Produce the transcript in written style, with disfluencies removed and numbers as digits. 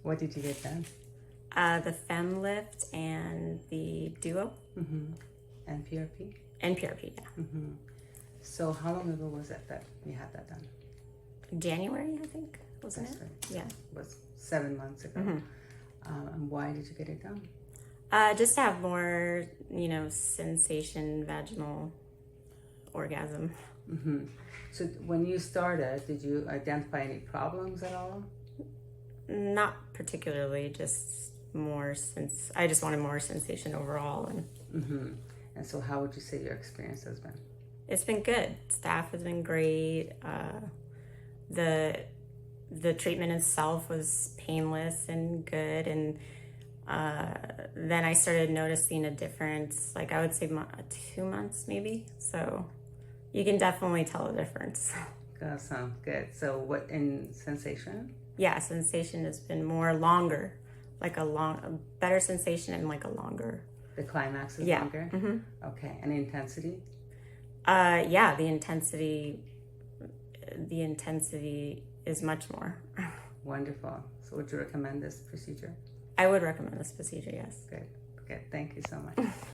What did you get done? The Femilift and the Duo. And PRP? And PRP, yeah. So how long ago was it that you had that done? January, I think, wasn't That's it? right. Yeah. It was 7 months ago. And why did you get it done? Just to have more, sensation, vaginal orgasm. So when you started, did you identify any problems at all? Not particularly, just more I just wanted more sensation overall. And so how would you say your experience has been? It's been good. Staff has been great. The treatment itself was painless and good. And then I started noticing a difference, like I would say 2 months maybe. So you can definitely tell a difference. Awesome, good. So what in sensation? Yeah, sensation has been more longer, like a better sensation and like a longer. The climax is longer? Okay, and intensity? Yeah, the intensity is much more. Wonderful. So would you recommend this procedure? I would recommend this procedure, yes. Good, good. Thank you so much.